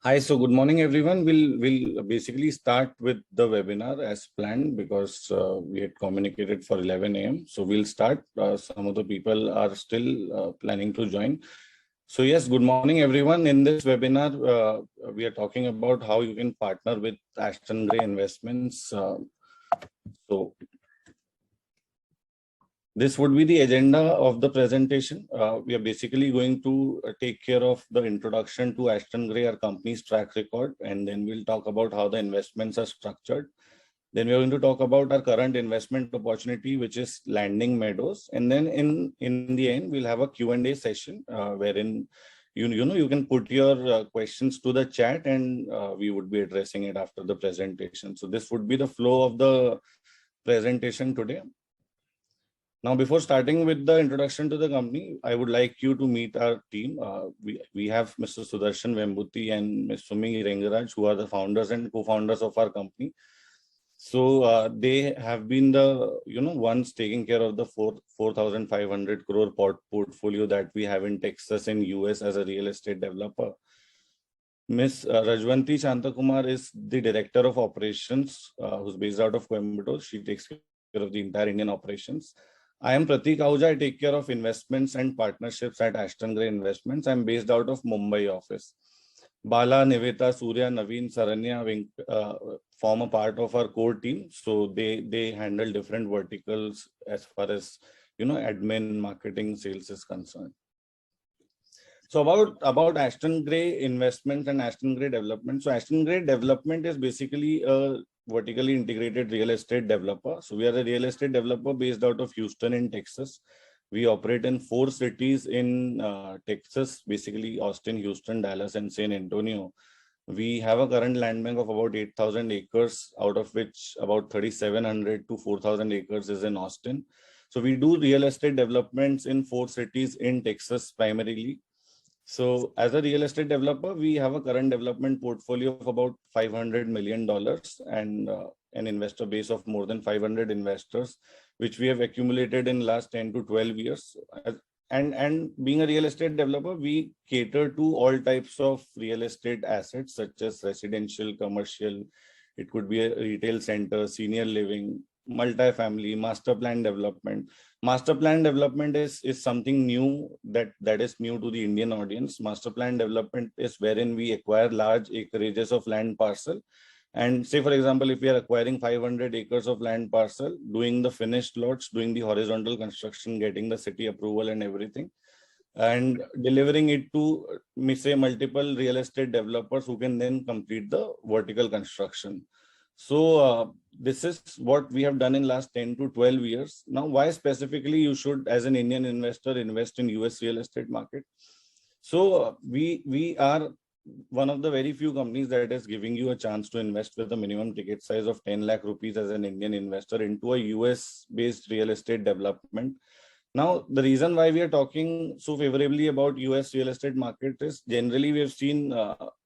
Hi, so good morning, everyone. We'll basically start with the webinar as planned because we had communicated for 11 a.m. So we'll start. Some of the people are still planning to join. So yes, good morning, everyone. In this webinar, we are talking about how you can partner with Ashton Gray Investments. So this would be the agenda of the presentation. We are basically going to take care of the introduction to Ashton Gray, our company's track record, and then we'll talk about how the investments are structured. Then we're going to talk about our current investment opportunity, which is landing Meadows. And then in the end, we'll have a Q&A session wherein you can put your questions to the chat and we would be addressing it after the presentation. So this would be the flow of the presentation today. Now, before starting with the introduction to the company, I would like you to meet our team. We have Mr. Sudarshan Vembuti and Ms. Sumi Rengaraj, who are the founders and co-founders of our company. So they have been the ones taking care of the 4,500 crore portfolio that we have in Texas and US as a real estate developer. Ms. Rajwanti Shantakumar is the director of operations, who's based out of Coimbatore. She takes care of the entire Indian operations. I am Pratik Ahuja. I take care of investments and partnerships at Ashton Gray Investments. I'm based out of Mumbai office. Bala, Niveta, Surya, Naveen, Saranya form a part of our core team. So they handle different verticals as far as admin, marketing, sales is concerned. So about Ashton Gray Investments and Ashton Gray Development. So Ashton Gray Development is basically a vertically integrated real estate developer. So we are a real estate developer based out of Houston in Texas. We operate in 4 cities in Texas, basically Austin, Houston, Dallas, and San Antonio. We have a current land bank of about 8,000 acres, out of which about 3,700 to 4,000 acres is in Austin. So we do real estate developments in 4 cities in Texas primarily. So as a real estate developer, we have a current development portfolio of about $500 million and an investor base of more than 500 investors, which we have accumulated in last 10 to 12 years. And being a real estate developer, we cater to all types of real estate assets, such as residential, commercial. It could be a retail center, senior living, multifamily, master plan development. Master plan development is something new that is new to the Indian audience. Master plan development is wherein we acquire large acreages of land parcel. And say, for example, if we are acquiring 500 acres of land parcel, doing the finished lots, doing the horizontal construction, getting the city approval and everything, and delivering it to, say, multiple real estate developers who can then complete the vertical construction. So this is what we have done in last 10 to 12 years. Now, why specifically you should, as an Indian investor, invest in US real estate market? So we are one of the very few companies that is giving you a chance to invest with a minimum ticket size of 10 lakh rupees as an Indian investor into a US based real estate development. Now, the reason why we are talking so favorably about US real estate market is generally we have seen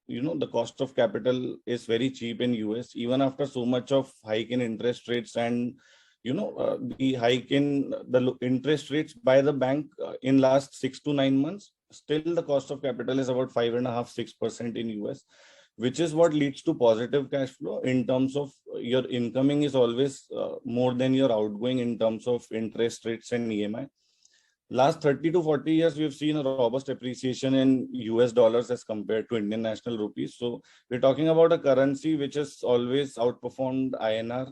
the cost of capital is very cheap in US, even after so much of hike in interest rates and the hike in the interest rates by the bank in last 6 to 9 months. Still the cost of capital is about 5.5–6% in US, which is what leads to positive cash flow in terms of your incoming is always more than your outgoing in terms of interest rates and EMI. Last 30 to 40 years, we've seen a robust appreciation in US dollars as compared to Indian national rupees. So we're talking about a currency which has always outperformed INR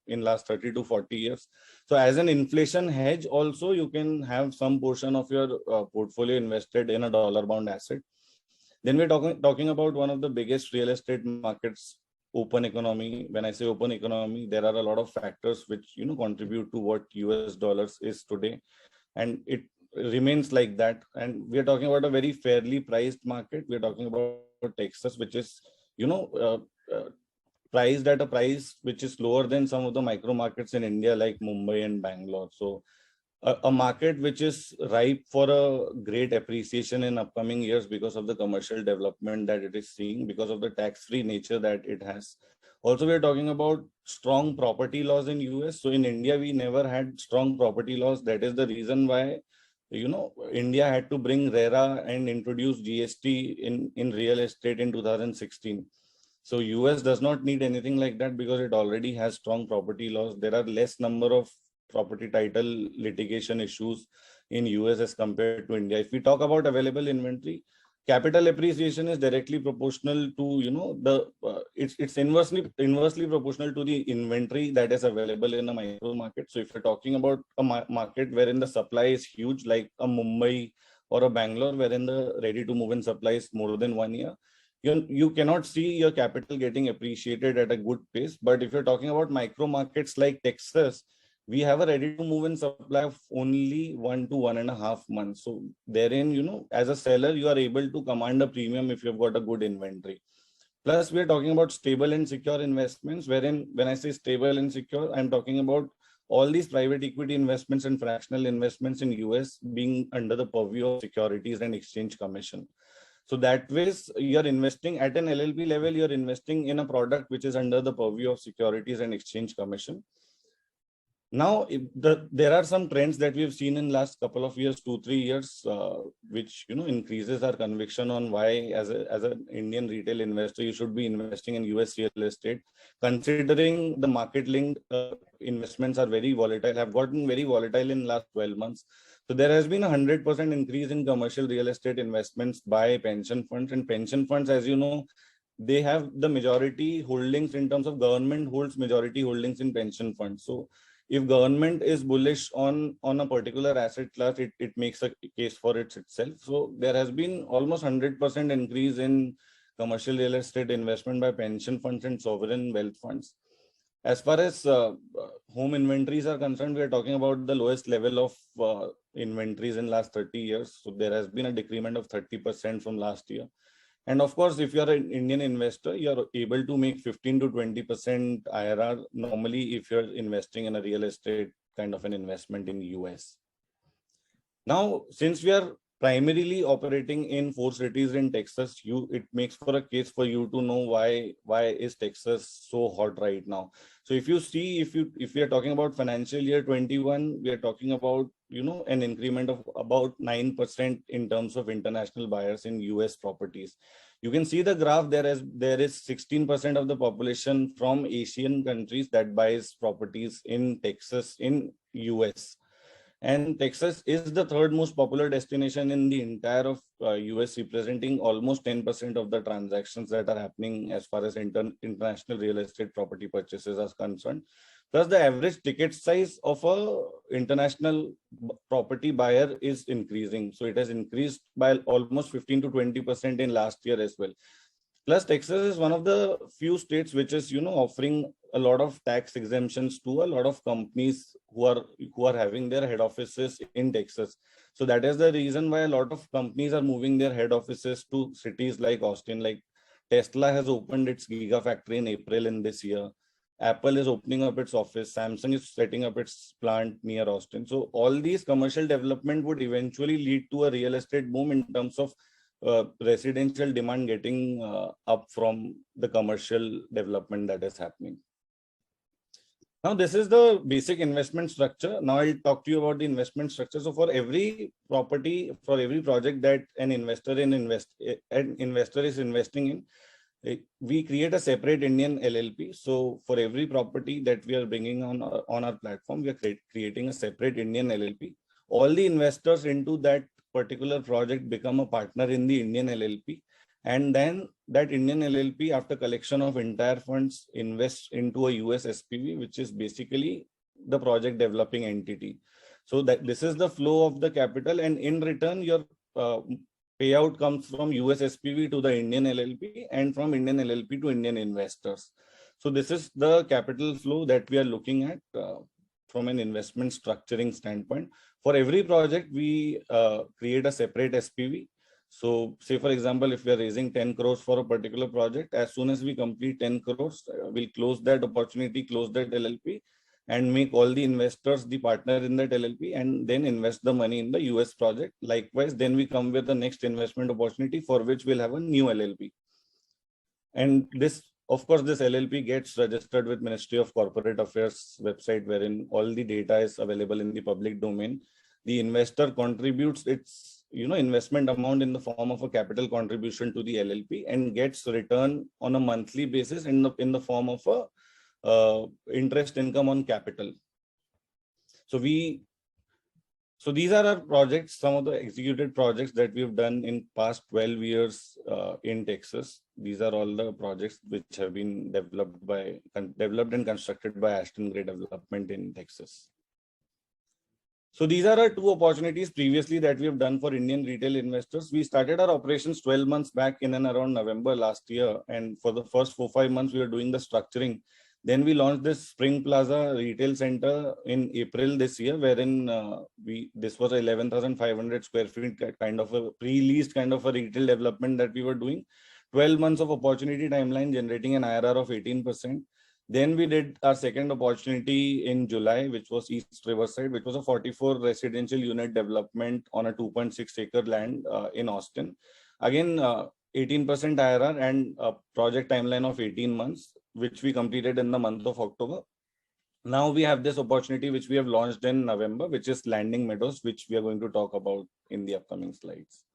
in last 30 to 40 years. So as an inflation hedge, also you can have some portion of your portfolio invested in a dollar bound asset. Then we're talking about one of the biggest real estate markets, open economy. When I say open economy, there are a lot of factors which contribute to what US dollars is today. And it remains like that. And we are talking about a very fairly priced market. We are talking about Texas, which is, priced at a price which is lower than some of the micro markets in India, like Mumbai and Bangalore. So a market which is ripe for a great appreciation in upcoming years because of the commercial development that it is seeing, because of the tax-free nature that it has. Also, we are talking about strong property laws in US. So in India, we never had strong property laws. That is the reason why India had to bring RERA and introduce GST in real estate in 2016. So US does not need anything like that because it already has strong property laws. There are less number of property title litigation issues in US as compared to India. If we talk about available inventory, capital appreciation is directly proportional to it's inversely proportional to the inventory that is available in a micro market. So if you're talking about a market wherein the supply is huge, like a Mumbai or a Bangalore, wherein the ready to move in supply is more than 1 year, you cannot see your capital getting appreciated at a good pace. But if you're talking about micro markets like Texas, we have a ready to move in supply of only 1 to 1.5 months. So therein, as a seller, you are able to command a premium if you've got a good inventory. Plus, we are talking about stable and secure investments, wherein when I say stable and secure, I'm talking about all these private equity investments and fractional investments in US being under the purview of Securities and Exchange Commission. So that way, you're investing at an LLP level, you're investing in a product which is under the purview of Securities and Exchange Commission. Now, there are some trends that we've seen in last couple of years, 2-3 years, which increases our conviction on why, as an Indian retail investor, you should be investing in US real estate, considering the market-linked investments are very volatile, have gotten very volatile in last 12 months. So there has been a 100% increase in commercial real estate investments by pension funds, and pension funds, as you know, they have the majority holdings in terms of government holds majority holdings in pension funds. So if government is bullish on a particular asset class, it makes a case for it itself. So there has been almost 100% increase in commercial real estate investment by pension funds and sovereign wealth funds. As far as home inventories are concerned, we are talking about the lowest level of inventories in last 30 years. So there has been a decrement of 30% from last year. And of course, if you're an Indian investor, you're able to make 15 to 20% IRR normally if you're investing in a real estate kind of an investment in US. Now, since we are primarily operating in 4 cities in Texas, it makes for a case for you to know why is Texas so hot right now. So if you see, if we are talking about financial year 21, we are talking about an increment of about 9% in terms of international buyers in US properties. You can see the graph. There is 16% of the population from Asian countries that buys properties in Texas in US. And Texas is the third most popular destination in the entire of US, representing almost 10% of the transactions that are happening as far as international real estate property purchases are concerned. Plus, the average ticket size of a international property buyer is increasing. So it has increased by almost 15 to 20% in last year as well. Plus, Texas is one of the few states which is, offering a lot of tax exemptions to a lot of companies who are having their head offices in Texas. So that is the reason why a lot of companies are moving their head offices to cities like Austin. Like Tesla has opened its Gigafactory in April in this year. Apple is opening up its office. Samsung is setting up its plant near Austin. So all these commercial development would eventually lead to a real estate boom in terms of residential demand getting up from the commercial development that is happening. Now, this is the basic investment structure. Now I'll talk to you about the investment structure. So for every property, for every project that an investor is investing in, we create a separate Indian LLP. So for every property that we are bringing on our platform, we are creating a separate Indian LLP. All the investors into that particular project become a partner in the Indian LLP, and then that Indian LLP, after collection of entire funds, invests into a US SPV, which is basically the project developing entity. So that this is the flow of the capital, and in return your payout comes from US SPV to the Indian LLP and from Indian LLP to Indian investors. So this is the capital flow that we are looking at from an investment structuring standpoint. For every project, we create a separate SPV. So say, for example, if we are raising 10 crores for a particular project, as soon as we complete 10 crores, we'll close that opportunity, close that LLP, and make all the investors the partner in that LLP, and then invest the money in the US project. Likewise, then we come with the next investment opportunity for which we'll have a new LLP. And this, of course, this LLP gets registered with Ministry of Corporate Affairs website, wherein all the data is available in the public domain. the investor contributes its investment amount in the form of a capital contribution to the LLP and gets return on a monthly basis in the form of a interest income on capital. So these are our projects, some of the executed projects that we've done in past 12 years in Texas. These are all the projects which have been developed and constructed by Ashton Gray Development in Texas. So these are our two opportunities previously that we have done for Indian retail investors. We started our operations 12 months back in and around November last year. And for the first 4-5 months, we were doing the structuring. Then we launched this Spring Plaza Retail Center in April this year, wherein this was 11,500 square feet kind of a pre-leased kind of a retail development that we were doing. 12 months of opportunity timeline generating an IRR of 18%. Then we did our second opportunity in July, which was East Riverside, which was a 44 residential unit development on a 2.6 acre land in Austin. Again, 18% IRR and a project timeline of 18 months, which we completed in the month of October. Now we have this opportunity, which we have launched in November, which is Landing Meadows, which we are going to talk about in the upcoming slides.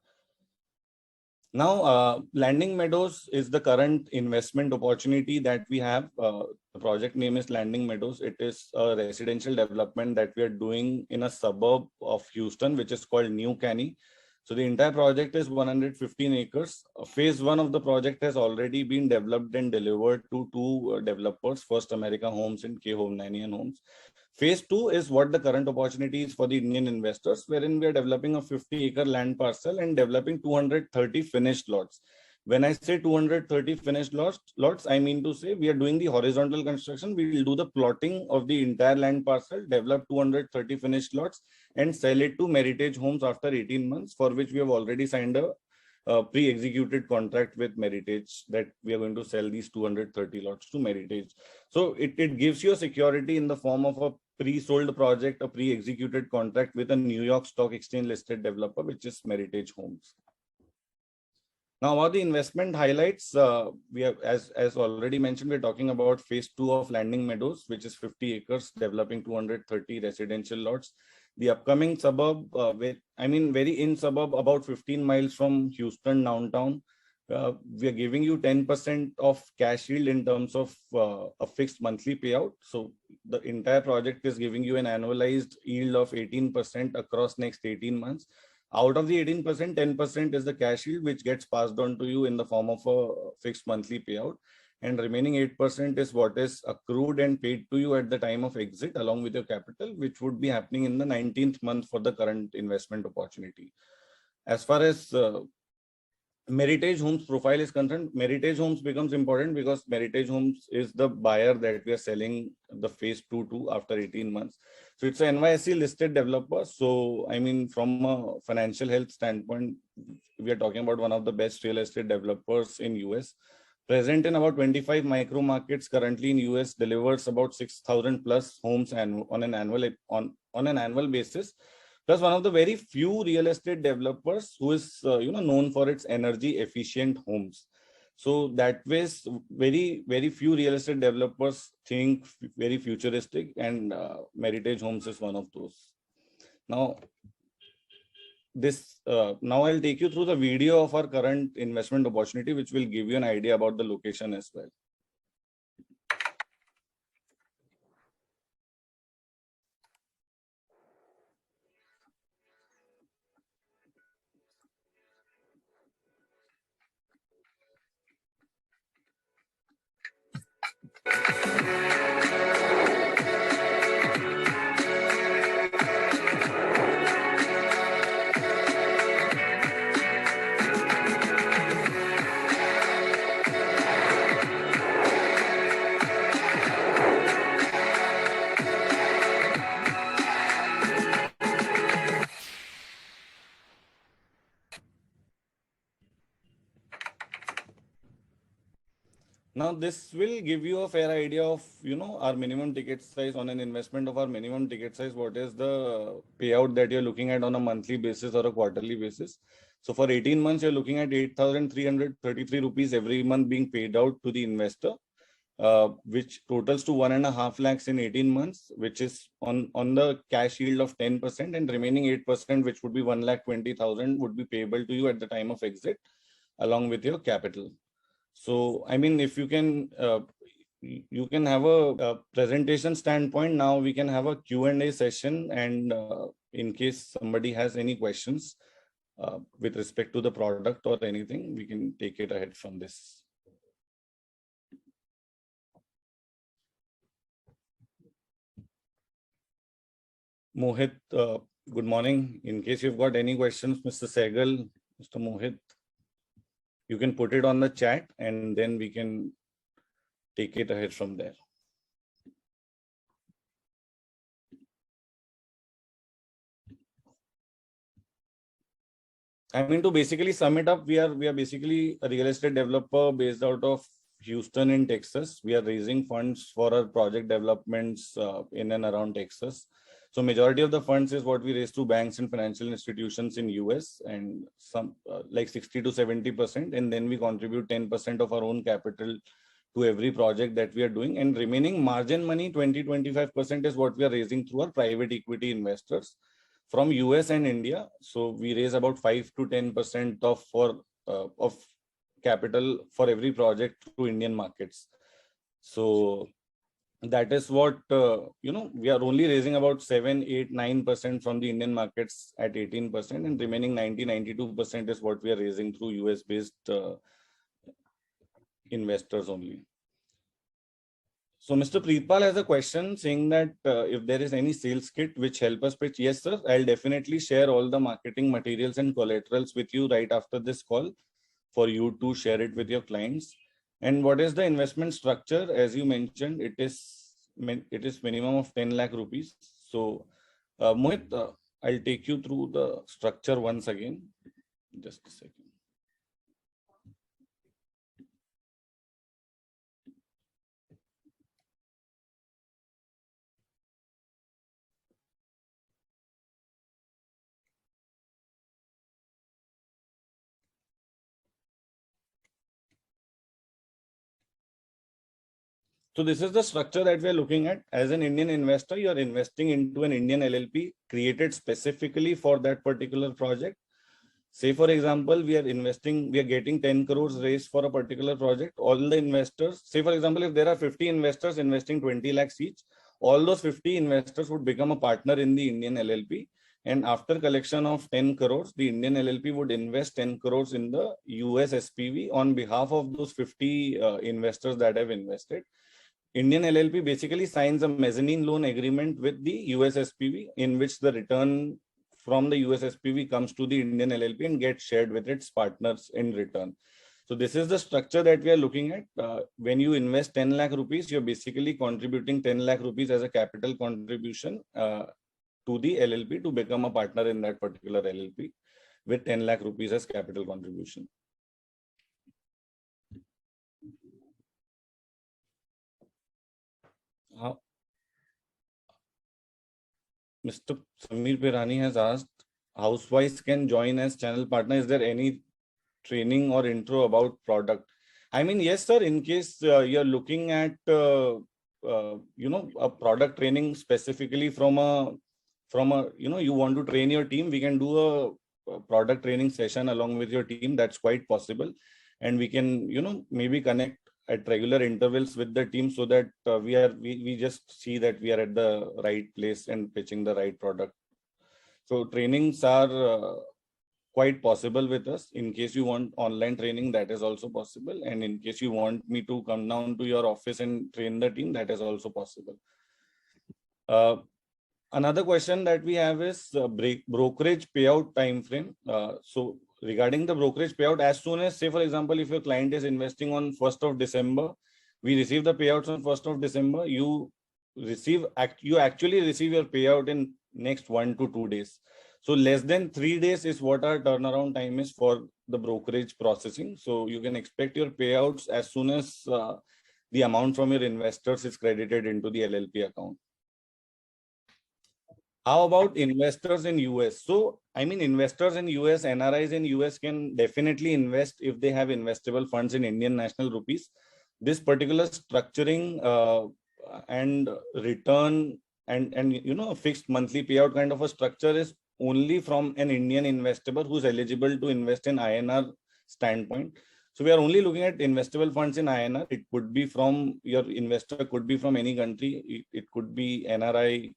Now, Landing Meadows is the current investment opportunity that we have. The project name is Landing Meadows. It is a residential development that we are doing in a suburb of Houston, which is called New Caney. So the entire project is 115 acres. Phase 1 of the project has already been developed and delivered to two developers, First America Homes and K Hovnanian Homes. Phase 2 is what the current opportunity is for the Indian investors, wherein we are developing a 50-acre land parcel and developing 230 finished lots. When I say 230 finished lots, I mean to say we are doing the horizontal construction. We will do the plotting of the entire land parcel, develop 230 finished lots, and sell it to Meritage Homes after 18 months, for which we have already signed a pre-executed contract with Meritage that we are going to sell these 230 lots to Meritage. So it gives you a security in the form of a pre-sold project, a pre-executed contract with a New York Stock Exchange listed developer, which is Meritage Homes. Now, about the investment highlights, we have, as already mentioned, we're talking about phase 2 of Landing Meadows, which is 50 acres, developing 230 residential lots. The upcoming suburb, very in suburb, about 15 miles from Houston downtown. We are giving you 10% of cash yield in terms of a fixed monthly payout. So the entire project is giving you an annualized yield of 18% across next 18 months. Out of the 18%, 10% is the cash yield, which gets passed on to you in the form of a fixed monthly payout. And remaining 8% is what is accrued and paid to you at the time of exit along with your capital, which would be happening in the 19th month for the current investment opportunity. As far as Meritage Homes profile is concerned, Meritage Homes becomes important because Meritage Homes is the buyer that we are selling the phase 2 to after 18 months. So it's an NYSE listed developer. So, from a financial health standpoint, we are talking about one of the best real estate developers in US. Present in about 25 micro markets currently in US, delivers about 6,000 plus homes on an annual basis. Plus, one of the very few real estate developers who is known for its energy efficient homes. So that way, very few real estate developers think very futuristic, and Meritage Homes is one of those. Now, now I'll take you through the video of our current investment opportunity, which will give you an idea about the location as well. Now, this will give you a fair idea of, our minimum ticket size on an investment of our minimum ticket size. What is the payout that you're looking at on a monthly basis or a quarterly basis? So for 18 months, you're looking at 8,333 rupees every month being paid out to the investor. which totals to 1.5 lakhs in 18 months, which is on the cash yield of 10%, and remaining 8%, which would be 1,20,000, would be payable to you at the time of exit, along with your capital. So, I mean, if you can have a presentation standpoint. Now we can have a Q&A session, and in case somebody has any questions with respect to the product or anything, we can take it ahead from this. Mohit, good morning. In case you've got any questions, Mr. Sehgal, Mr. Mohit, you can put it on the chat and then we can take it ahead from there. I mean, to basically sum it up, we are basically a real estate developer based out of Houston in Texas. We are raising funds for our project developments in and around Texas. So majority of the funds is what we raise through banks and financial institutions in US, and some like 60 to 70%. And then we contribute 10% of our own capital to every project that we are doing. And remaining margin money, 20-25% is what we are raising through our private equity investors from US and India. So we raise about 5 to 10% of capital for every project through Indian markets. So that is what, we are only raising about 7, 8, 9% from the Indian markets at 18%, and remaining 92% is what we are raising through US based investors only. So Mr. Preetpal has a question saying that if there is any sales kit which help us pitch. Yes, sir. I'll definitely share all the marketing materials and collaterals with you right after this call for you to share it with your clients. And what is the investment structure? As you mentioned, it is minimum of 10 lakh rupees. So Mohit, I'll take you through the structure once again. Just a second. So this is the structure that we are looking at. As an Indian investor, you are investing into an Indian LLP created specifically for that particular project. Say, for example, we are getting 10 crores raised for a particular project. All the investors, say, for example, if there are 50 investors investing 20 lakhs each, all those 50 investors would become a partner in the Indian LLP. And after collection of 10 crores, the Indian LLP would invest 10 crores in the US SPV on behalf of those 50 investors that have invested. Indian LLP basically signs a mezzanine loan agreement with the US SPV, in which the return from the US SPV comes to the Indian LLP and gets shared with its partners in return. So this is the structure that we are looking at. When you invest 10 lakh rupees, you're basically contributing 10 lakh rupees as a capital contribution to the LLP to become a partner in that particular LLP with 10 lakh rupees as capital contribution. Mr. Samir Pirani has asked, housewives can join as channel partner. Is there any training or intro about product? I mean, yes, sir. In case you're looking at, a product training specifically from a, you want to train your team, we can do a product training session along with your team. That's quite possible. And we can, maybe connect at regular intervals with the team so that we just see that we are at the right place and pitching the right product. So trainings are quite possible with us. In case you want online training, that is also possible. And in case you want me to come down to your office and train the team, that is also possible. Another question that we have is brokerage payout time frame. So regarding the brokerage payout, as soon as, say, for example, if your client is investing on 1st of December, we receive the payouts on 1st of December, you actually receive your payout in next 1 to 2 days. So less than 3 days is what our turnaround time is for the brokerage processing. So you can expect your payouts as soon as the amount from your investors is credited into the LLP account. How about investors in US? So, I mean, investors in US, NRIs in US can definitely invest if they have investable funds in Indian national rupees. This particular structuring and return and a fixed monthly payout kind of a structure is only from an Indian investor who's eligible to invest in INR standpoint. So we are only looking at investable funds in INR. It could be from your investor, could be from any country. It could be NRI,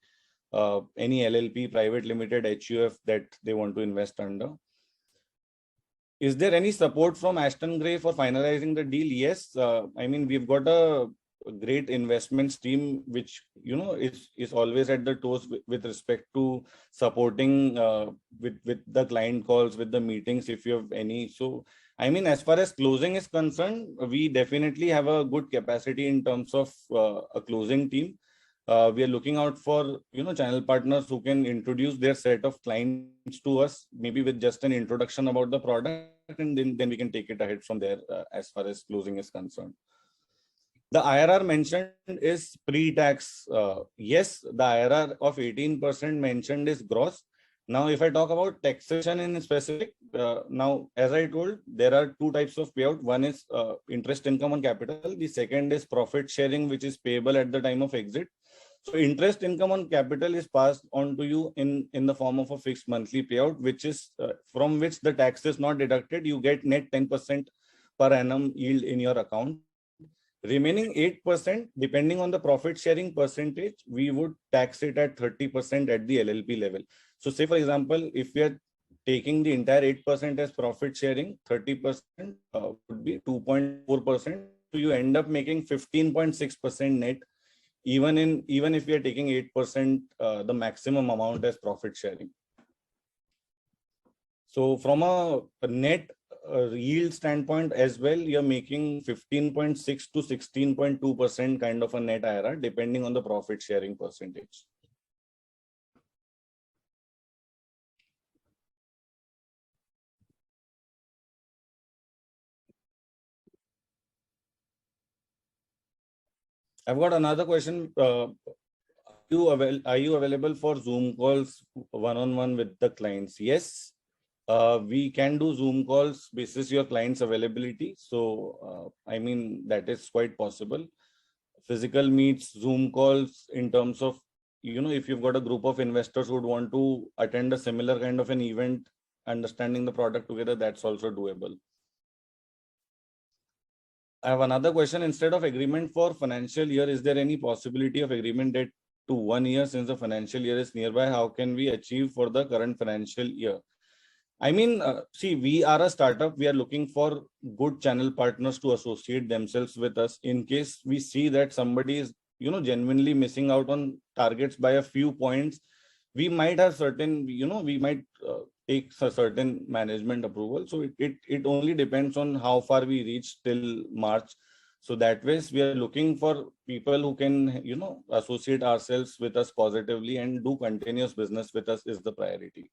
any LLP, private limited, HUF that they want to invest under. Is there any support from Ashton Gray for finalizing the deal? Yes. I mean, we've got a great investments team, which, is always at the toes with respect to supporting with the client calls, with the meetings, if you have any. So, I mean, as far as closing is concerned, we definitely have a good capacity in terms of a closing team. We are looking out for, channel partners who can introduce their set of clients to us, maybe with just an introduction about the product, and then we can take it ahead from there as far as closing is concerned. The IRR mentioned is pre-tax. Yes, the IRR of 18% mentioned is gross. Now, if I talk about taxation in specific, now, as I told, there are two types of payout. One is interest income on capital. The second is profit sharing, which is payable at the time of exit. So interest income on capital is passed on to you in the form of a fixed monthly payout, which is from which the tax is not deducted. You get net 10% per annum yield in your account. Remaining 8%, depending on the profit sharing percentage, we would tax it at 30% at the LLP level. So say, for example, if we are taking the entire 8% as profit sharing, 30% would be 2.4%. So you end up making 15.6% net, even if we are taking 8%, the maximum amount as profit sharing. So from a net yield standpoint as well, you're making 15.6 to 16.2% kind of a net IRR, depending on the profit sharing percentage. I've got another question. Are you available for Zoom calls one-on-one with the clients? Yes. We can do Zoom calls basis your client's availability. So, I mean, that is quite possible. Physical meets, Zoom calls, in terms of, if you've got a group of investors who would want to attend a similar kind of an event, understanding the product together, that's also doable. I have another question. Instead of agreement for financial year, is there any possibility of agreement date to 1 year, since the financial year is nearby? How can we achieve for the current financial year? I mean, see, we are a startup. We are looking for good channel partners to associate themselves with us in case we see that somebody is, genuinely missing out on targets by a few points. We might have certain, we might take a certain management approval. So it only depends on how far we reach till March. So that way, we are looking for people who can, associate ourselves with us positively and do continuous business with us is the priority.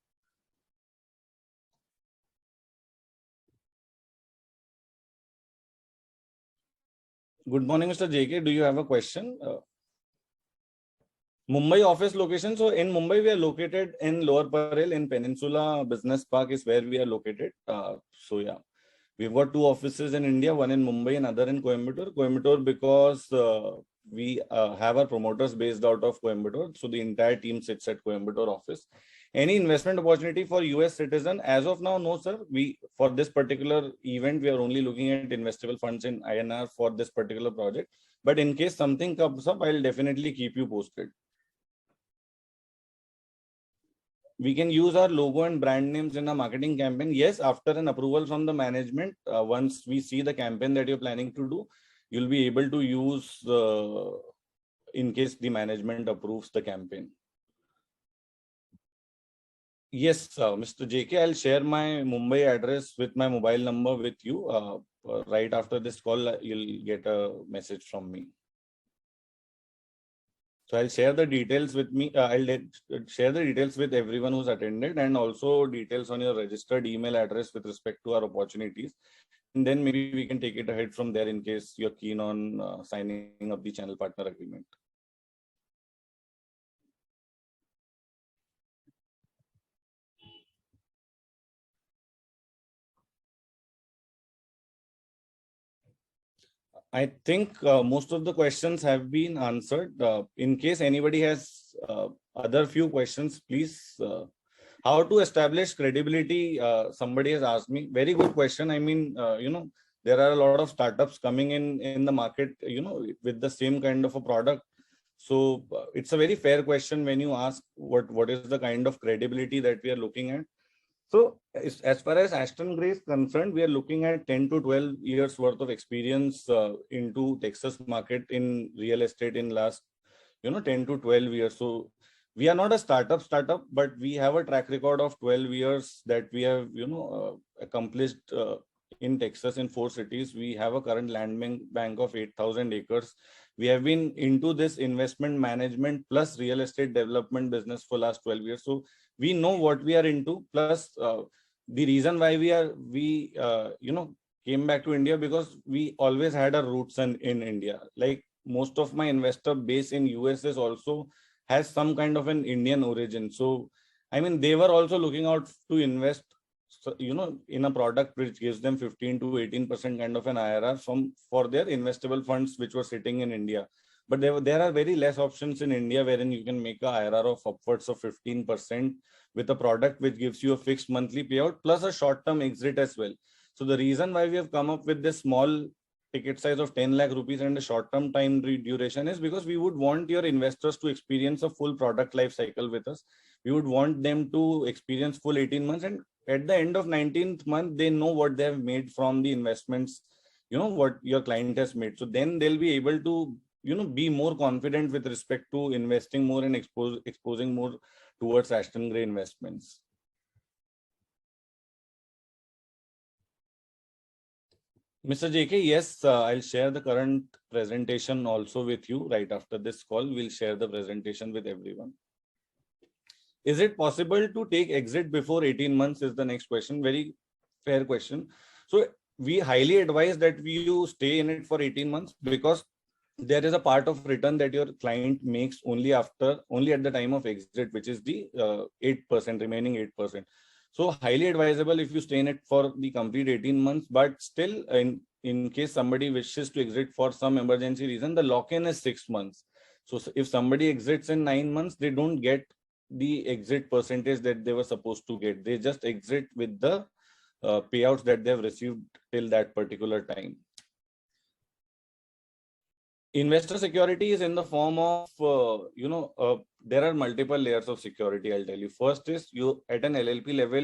Good morning, Mr. JK. Do you have a question? Mumbai office location. So in Mumbai, we are located in Lower Parel in Peninsula Business Park is where we are located. So yeah, we've got two offices in India, one in Mumbai and other in Coimbatore. Coimbatore because we have our promoters based out of Coimbatore. So the entire team sits at Coimbatore office. Any investment opportunity for US citizen? As of now, no, sir. For this particular event, we are only looking at investable funds in INR for this particular project. But in case something comes up, I'll definitely keep you posted. We can use our logo and brand names in a marketing campaign. Yes, after an approval from the management, once we see the campaign that you're planning to do, you'll be able to use in case the management approves the campaign. Yes, Mr. JK, I'll share my Mumbai address with my mobile number with you. Right after this call, you'll get a message from me. So I'll share the details with me. I'll share the details with everyone who's attended, and also details on your registered email address with respect to our opportunities. And then maybe we can take it ahead from there in case you're keen on signing up the channel partner agreement. I think most of the questions have been answered. In case anybody has other few questions, please. How to establish credibility? Somebody has asked me. Very good question. I mean, there are a lot of startups coming in the market, with the same kind of a product. So it's a very fair question when you ask what is the kind of credibility that we are looking at. So as far as Ashton Gray is concerned, we are looking at 10 to 12 years worth of experience into Texas market in real estate in last, 10 to 12 years. So we are not a startup, but we have a track record of 12 years that we have, accomplished in Texas in 4 cities. We have a current land bank of 8,000 acres. We have been into this investment management plus real estate development business for last 12 years. So we know what we are into. Plus, the reason why came back to India, because we always had our roots in India. Like most of my investor base in US is also has some kind of an Indian origin. So, I mean, they were also looking out to invest, in a product which gives them 15 to 18% kind of an IRR for their investable funds, which were sitting in India. But there are very less options in India wherein you can make a IRR of upwards of 15% with a product which gives you a fixed monthly payout plus a short-term exit as well. So the reason why we have come up with this small ticket size of 10 lakh rupees and a short-term time duration is because we would want your investors to experience a full product life cycle with us. We would want them to experience full 18 months, and at the end of 19th month, they know what they have made from the investments, what your client has made. So then they'll be able to, be more confident with respect to investing more and exposing more towards Ashton Gray Investments. Mr. JK, yes, I'll share the current presentation also with you right after this call. We'll share the presentation with everyone. Is it possible to take exit before 18 months is the next question. Very fair question. So we highly advise that you stay in it for 18 months, because there is a part of return that your client makes only at the time of exit, which is the 8%, remaining 8%. So highly advisable if you stay in it for the complete 18 months, but still in case somebody wishes to exit for some emergency reason, the lock-in is 6 months. So if somebody exits in 9 months, they don't get the exit percentage that they were supposed to get. They just exit with the payouts that they've received till that particular time. Investor security is in the form of, there are multiple layers of security, I'll tell you. First is you at an LLP level,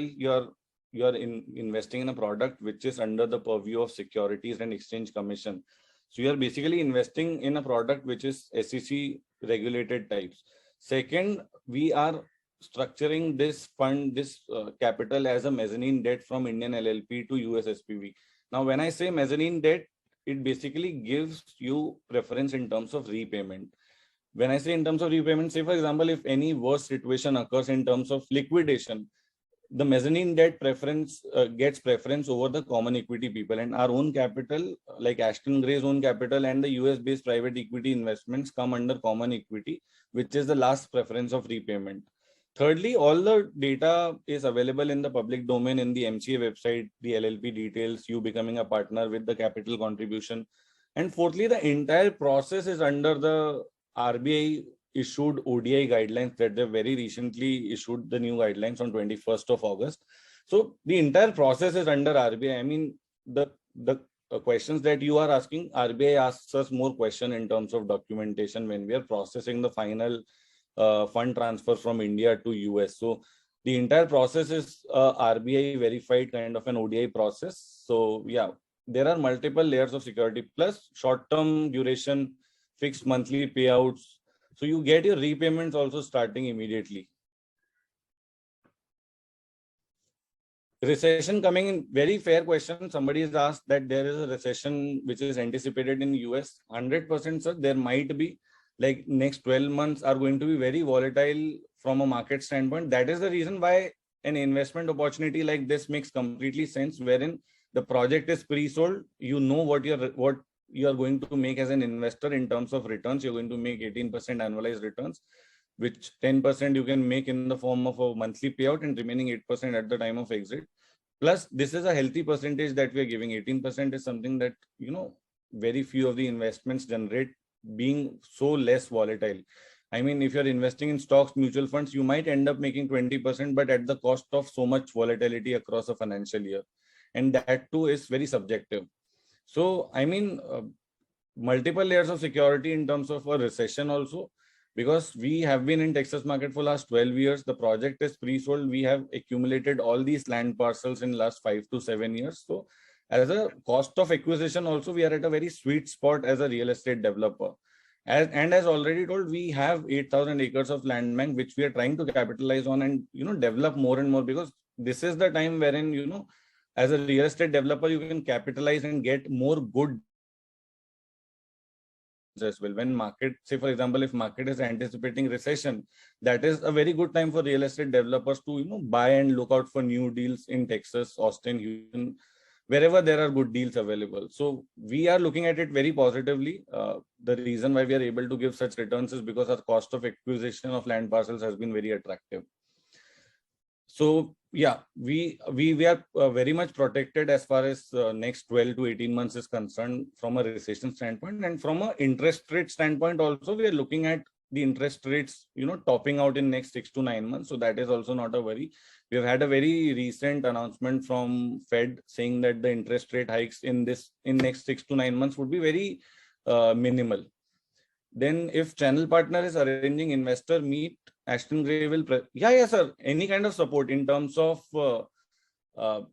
you're investing in a product which is under the purview of Securities and Exchange Commission. So you're basically investing in a product which is SEC regulated types. Second, we are structuring this fund, this capital as a mezzanine debt from Indian LLP to US SPV. Now, when I say mezzanine debt, it basically gives you preference in terms of repayment. When I say in terms of repayment, say for example, if any worse situation occurs in terms of liquidation, the mezzanine debt preference gets preference over the common equity people, and our own capital, like Ashton Gray's own capital and the US based private equity investments, come under common equity, which is the last preference of repayment. Thirdly, all the data is available in the public domain in the MCA website, the LLP details, you becoming a partner with the capital contribution. And fourthly, the entire process is under the RBI issued ODI guidelines that they very recently issued the new guidelines on 21st of August. So the entire process is under RBI. I mean, the questions that you are asking, RBI asks us more question in terms of documentation when we are processing the final fund transfer from India to US. So the entire process is RBI verified kind of an ODI process. So yeah, there are multiple layers of security plus short-term duration, fixed monthly payouts. So you get your repayments also starting immediately. Recession coming in, very fair question. Somebody has asked that there is a recession which is anticipated in US. 100%, sir, there might be. Like next 12 months are going to be very volatile from a market standpoint. That is the reason why an investment opportunity like this makes completely sense, wherein the project is pre-sold. You know what you are going to make as an investor in terms of returns. You're going to make 18% annualized returns, which 10% you can make in the form of a monthly payout and remaining 8% at the time of exit. Plus, this is a healthy percentage that we are giving. 18% is something that, very few of the investments generate, being so less volatile. I mean, if you're investing in stocks, mutual funds, you might end up making 20%, but at the cost of so much volatility across a financial year. And that too is very subjective. So, I mean, multiple layers of security in terms of a recession also, because we have been in Texas market for last 12 years. The project is pre-sold. We have accumulated all these land parcels in last 5 to 7 years. So as a cost of acquisition also, we are at a very sweet spot as a real estate developer. As already told, we have 8,000 acres of land bank, which we are trying to capitalize on and, develop more and more, because this is the time wherein, as a real estate developer, you can capitalize and get more good as well. When market, say for example, if market is anticipating recession, that is a very good time for real estate developers to buy and look out for new deals in Texas, Austin, Houston, wherever there are good deals available. So we are looking at it very positively. The reason why we are able to give such returns is because our cost of acquisition of land parcels has been very attractive. So yeah, we are very much protected as far as next 12 to 18 months is concerned from a recession standpoint. And from an interest rate standpoint also, we are looking at the interest rates, topping out in next 6 to 9 months. So that is also not a worry. We have had a very recent announcement from Fed saying that the interest rate hikes in next 6 to 9 months would be very minimal. Then if channel partner is arranging investor meet, Ashton Gray will, yeah, sir, any kind of support in terms of,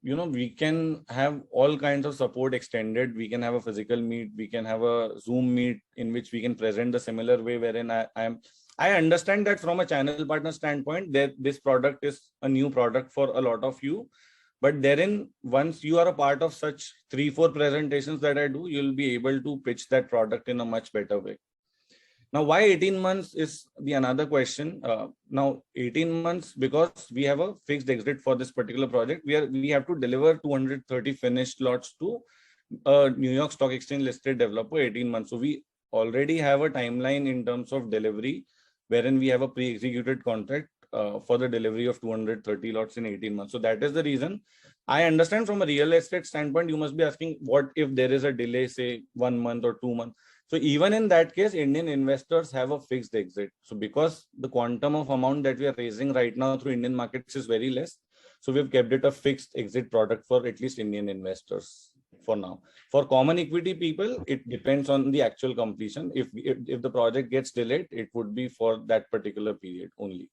we can have all kinds of support extended. We can have a physical meet, we can have a Zoom meet in which we can present the similar way wherein I understand that from a channel partner standpoint, that this product is a new product for a lot of you. But therein, once you are a part of such 3-4 presentations that I do, you'll be able to pitch that product in a much better way. Now, why 18 months is the another question. Now, 18 months, because we have a fixed exit for this particular project. We have to deliver 230 finished lots to a New York Stock Exchange listed developer 18 months. So we already have a timeline in terms of delivery, wherein we have a pre-executed contract for the delivery of 230 lots in 18 months. So that is the reason. I understand from a real estate standpoint, you must be asking, what if there is a delay, say 1 month or 2 months? So even in that case, Indian investors have a fixed exit. So because the quantum of amount that we are raising right now through Indian markets is very less, so we've kept it a fixed exit product for at least Indian investors for now. For common equity people, it depends on the actual completion. If the project gets delayed, it would be for that particular period only.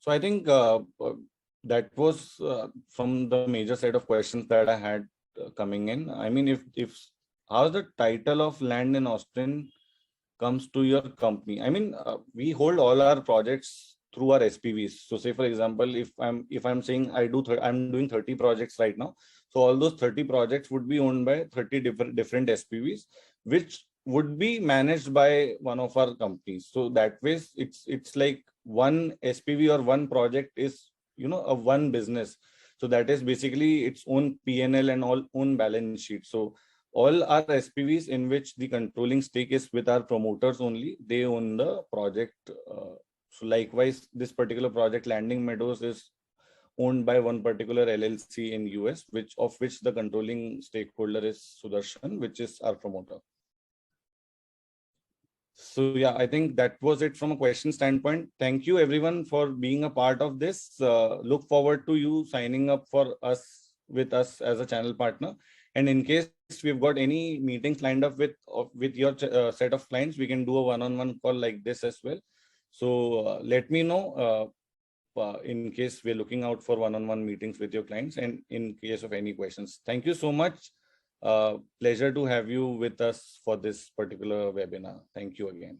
So I think that was from the major set of questions that I had coming in. I mean, if how's the title of land in Austin comes to your company? I mean, we hold all our projects through our SPVs. So say for example, if I'm saying I'm doing 30 projects right now. So all those 30 projects would be owned by 30 different SPVs, which would be managed by one of our companies. So that way, it's like one SPV or one project is, a one business. So that is basically its own P&L and all own balance sheet. So all our SPVs in which the controlling stake is with our promoters only, they own the project. So likewise, this particular project, Landing Meadows, is owned by one particular LLC in US, of which the controlling stakeholder is Sudarshan, which is our promoter. So yeah, I think that was it from a question standpoint. Thank you everyone for being a part of this. Look forward to you signing up with us as a channel partner. And in case we've got any meetings lined up with your set of clients, we can do a one-on-one call like this as well. So let me know in case we're looking out for one-on-one meetings with your clients, and in case of any questions. Thank you so much. Pleasure to have you with us for this particular webinar. Thank you again.